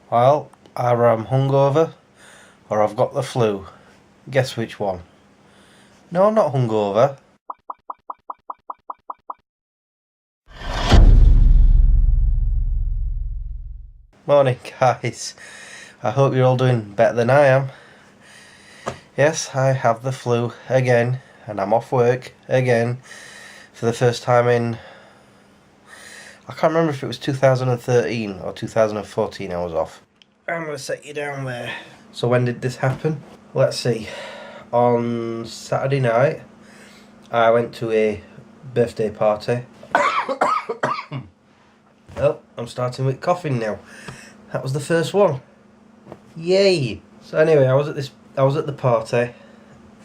Well, either I'm hungover or I've got the flu. Guess which one? No, I'm not hungover. Morning, guys. I hope you're all doing better than I am. Yes, I have the flu again, and I'm off work again for the first time in... I can't remember if it was 2013 or 2014 I was off. I'm going to set you down there. So when did this happen? Let's see. On Saturday night, I went to a birthday party. Oh, I'm starting with coughing now. That was the first one. Yay! So anyway, I was at the party,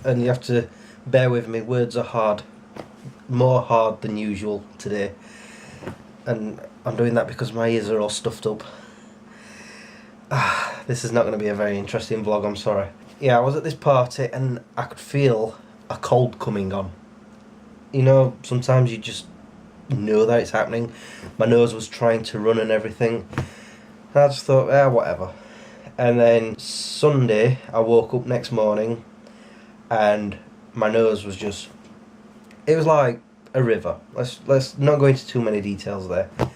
and you have to bear with me. Words are hard, more hard than usual today, and I'm doing that because my ears are all stuffed up. This is not going to be a very interesting vlog. I'm sorry. Yeah, I was at this party and I could feel a cold coming on. You know, sometimes you just know that it's happening. My nose was trying to run and everything. And I just thought, whatever. And then Sunday, I woke up next morning and my nose was just... It was like a river. Let's not go into too many details there. And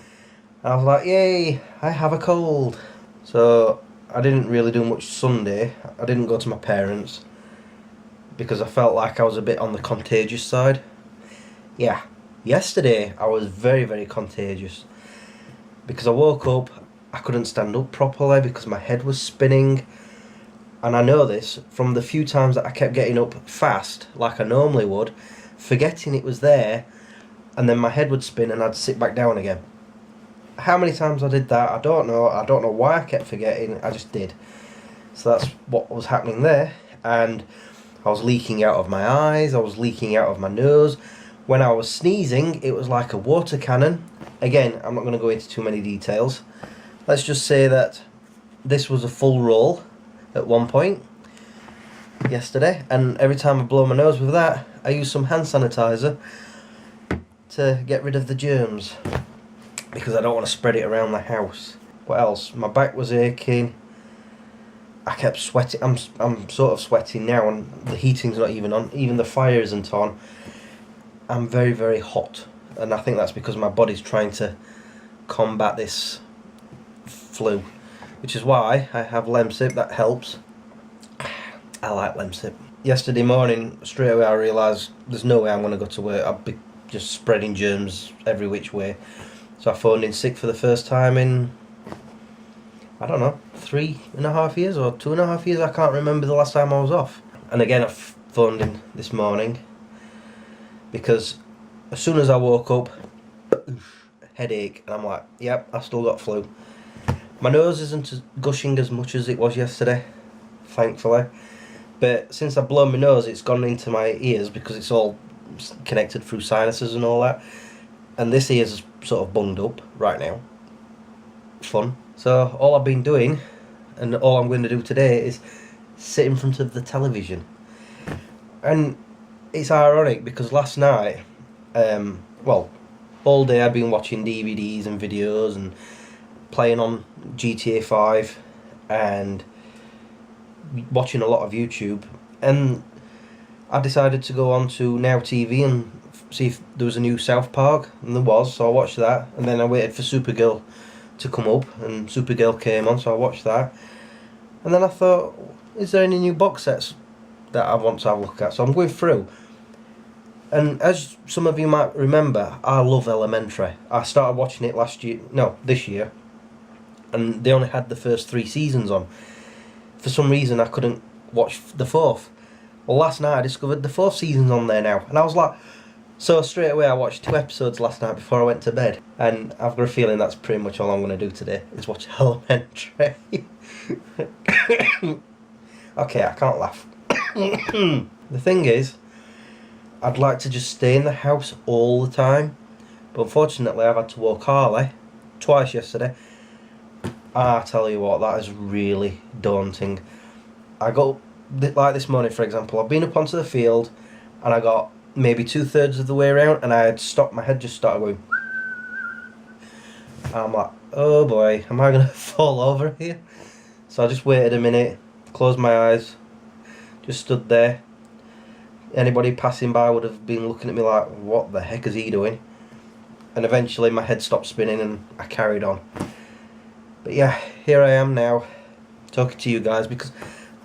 I was like, yay, I have a cold. So I didn't really do much Sunday. I didn't go to my parents because I felt like I was a bit on the contagious side. Yeah, yesterday I was very, very contagious because I woke up, I couldn't stand up properly because my head was spinning, and I know this from the few times that I kept getting up fast like I normally would, forgetting it was there, and then my head would spin and I'd sit back down again. How many times I did that, I don't know why I kept forgetting, I just did. So that's what was happening there, and I was leaking out of my eyes, I was leaking out of my nose. When I was sneezing, it was like a water cannon. Again, I'm not going to go into too many details. Let's just say that this was a full roll at one point yesterday, and every time I blow my nose with that, I use some hand sanitizer to get rid of the germs, because I don't want to spread it around the house. What else? My back was aching. I kept sweating. I'm sort of sweating now, and the heating's not even on. Even the fire isn't on. I'm very, very hot, and I think that's because my body's trying to combat this flu, which is why I have Lemsip. That helps. I like Lemsip. Yesterday morning, straight away I realised there's no way I'm going to go to work. I'll be just spreading germs every which way. So I phoned in sick for the first time in, I don't know, 3.5 years or 2.5 years. I can't remember the last time I was off. And again, I phoned in this morning because as soon as I woke up, headache, and I'm like, yep, I still got flu. My nose isn't gushing as much as it was yesterday, thankfully. But since I've blown my nose, it's gone into my ears because it's all connected through sinuses and all that. And this ear's sort of bunged up right now. Fun. So all I've been doing, and all I'm going to do today, is sit in front of the television. And it's ironic because last night, all day I've been watching DVDs and videos and playing on GTA 5 and watching a lot of YouTube, and I decided to go on to Now TV and see if there was a new South Park, and there was, so I watched that, and then I waited for Supergirl to come up, and Supergirl came on, so I watched that, and then I thought, is there any new box sets that I want to have a look at? So I'm going through, and as some of you might remember, I love Elementary. I started watching it this year, and they only had the first 3 seasons on. For some reason I couldn't watch the 4th. Well, last night I discovered the 4th season's on there now, and I was like, so straight away I watched 2 episodes last night before I went to bed, and I've got a feeling that's pretty much all I'm going to do today, is watch Elementary. Okay, I can't laugh. The thing is, I'd like to just stay in the house all the time, but unfortunately I've had to walk Harley twice yesterday. I tell you what, that is really daunting. I got, like this morning for example, I've been up onto the field and I got maybe 2/3 of the way around and I had stopped, my head just started going. And I'm like, oh boy, am I going to fall over here? So I just waited a minute, closed my eyes, just stood there. Anybody passing by would have been looking at me like, what the heck is he doing? And eventually my head stopped spinning and I carried on. But yeah, here I am now, talking to you guys because,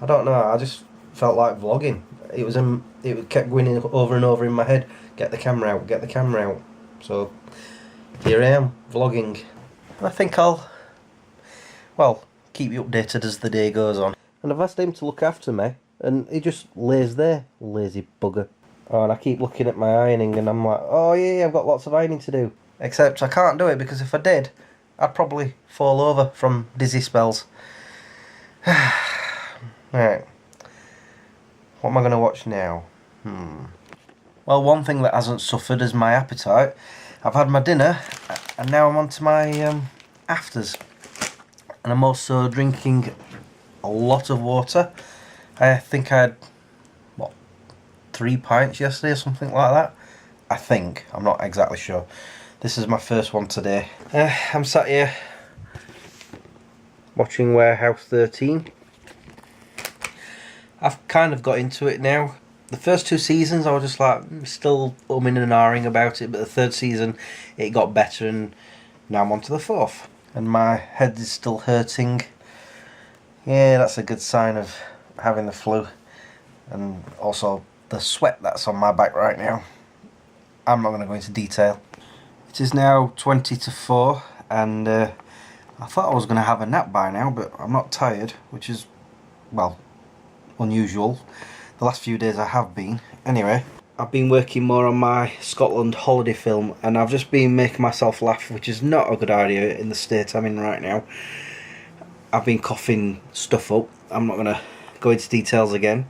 I don't know, I just felt like vlogging. It kept going in over and over in my head, get the camera out, get the camera out. So here I am, vlogging. And I think I'll, well, keep you updated as the day goes on. And I've asked him to look after me, and he just lays there, lazy bugger. Oh, and I keep looking at my ironing and I'm like, oh yeah, I've got lots of ironing to do. Except I can't do it because if I did, I'd probably fall over from dizzy spells. Right. What am I going to watch now? Well, one thing that hasn't suffered is my appetite. I've had my dinner and now I'm on to my afters. And I'm also drinking a lot of water. I think I had, what, 3 pints yesterday or something like that? I think. I'm not exactly sure. This is my first one today. I'm sat here watching Warehouse 13. I've kind of got into it now. The first 2 seasons I was just like, still umming and ahhing about it, but the 3rd season it got better and now I'm on to the 4th. And my head is still hurting. Yeah, that's a good sign of having the flu. And also the sweat that's on my back right now. I'm not going to go into detail. It is now 20 to 4 and I thought I was going to have a nap by now, but I'm not tired, which is, well, unusual. The last few days I have been. Anyway, I've been working more on my Scotland holiday film and I've just been making myself laugh, which is not a good idea in the state I'm in right now. I've been coughing stuff up. I'm not going to go into details again.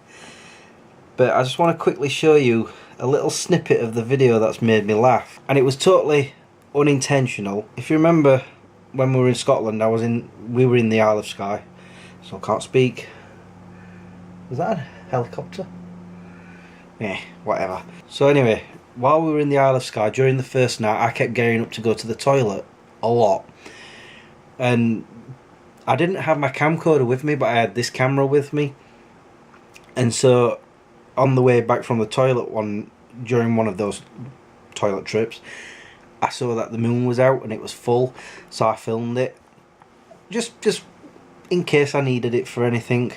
But I just want to quickly show you a little snippet of the video that's made me laugh. And it was totally unintentional. If you remember when we were in Scotland, we were in the Isle of Skye. So I can't speak. Was that a helicopter? Yeah, whatever. So anyway, while we were in the Isle of Skye, during the first night, I kept getting up to go to the toilet a lot. And I didn't have my camcorder with me, but I had this camera with me. And so, on the way back from the toilet during one of those toilet trips, I saw that the moon was out and it was full, so I filmed it. Just in case I needed it for anything.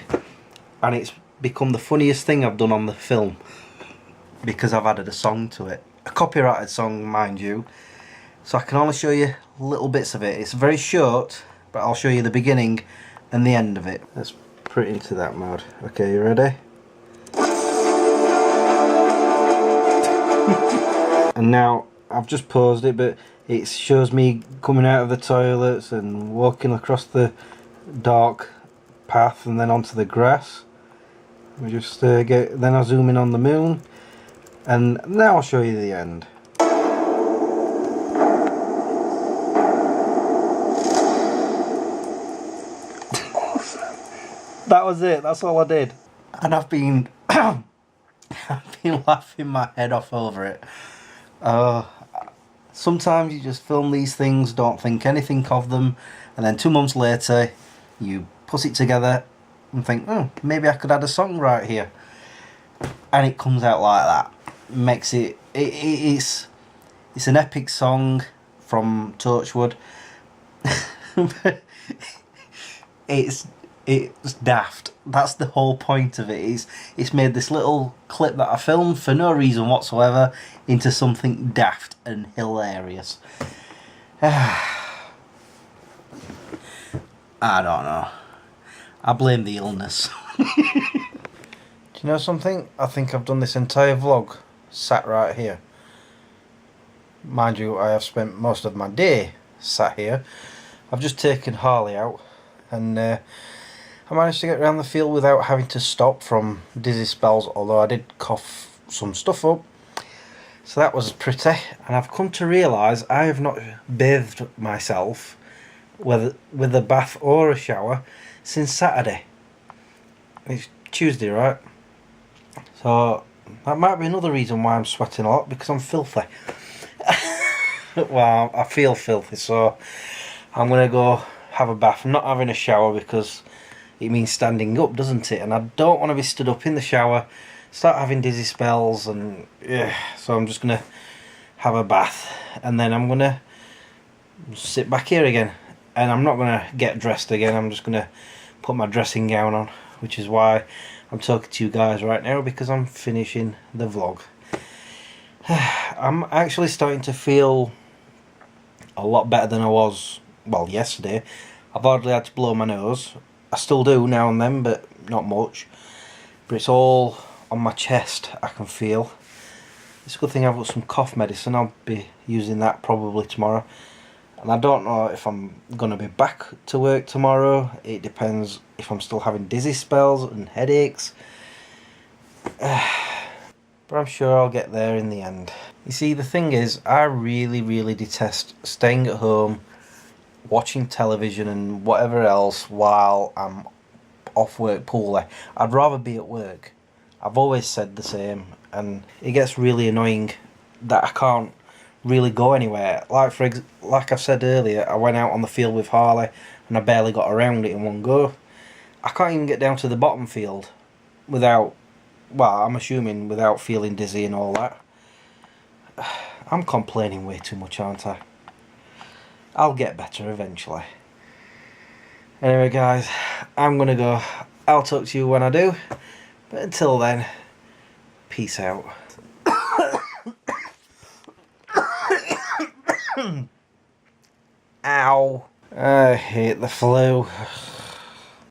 And it's become the funniest thing I've done on the film because I've added a song to it, a copyrighted song mind you, so I can only show you little bits of it. It's very short, but I'll show you the beginning and the end of it. Let's put it into that mode. Okay, you ready? And now I've just paused it, but it shows me coming out of the toilets and walking across the dark path and then onto the grass. We just then I zoom in on the moon, and now I'll show you the end. That was it. That's all I did, and I've been I've been laughing my head off over it. Sometimes you just film these things, don't think anything of them, and then 2 months later you put it together and think, oh, maybe I could add a song right here, and it comes out like that. Makes it's an epic song from Torchwood. it's daft. That's the whole point of it. It's made this little clip that I filmed for no reason whatsoever into something daft and hilarious. I don't know. I blame the illness. Do you know something? I think I've done this entire vlog sat right here. Mind you, I have spent most of my day sat here. I've just taken Harley out and I managed to get around the field without having to stop from dizzy spells, although I did cough some stuff up. So that was pretty, and I've come to realise I have not bathed myself with a bath or a shower since Saturday. It's Tuesday, right? So that might be another reason why I'm sweating a lot, because I'm filthy. Well, I feel filthy, so I'm going to go have a bath. I'm not having a shower because it means standing up, doesn't it? And I don't want to be stood up in the shower, start having dizzy spells, and yeah. So I'm just going to have a bath, and then I'm going to sit back here again. And I'm not going to get dressed again. I'm just going to put my dressing gown on, which is why I'm talking to you guys right now, because I'm finishing the vlog. I'm actually starting to feel a lot better than I was, well, yesterday. I've hardly had to blow my nose. I still do now and then, but not much. But it's all on my chest, I can feel. It's a good thing I've got some cough medicine. I'll be using that probably tomorrow. And I don't know if I'm going to be back to work tomorrow. It depends if I'm still having dizzy spells and headaches. But I'm sure I'll get there in the end. You see, the thing is, I really, really detest staying at home, watching television and whatever else while I'm off work poorly. I'd rather be at work. I've always said the same, and it gets really annoying that I can't really go anywhere. Like I said earlier, I went out on the field with Harley and I barely got around it in one go. I can't even get down to the bottom field without, well, I'm assuming without feeling dizzy and all that. I'm complaining way too much, aren't I? I'll get better eventually. Anyway guys, I'm gonna go. I'll talk to you when I do. But until then, peace out. Ow. I hate the flu.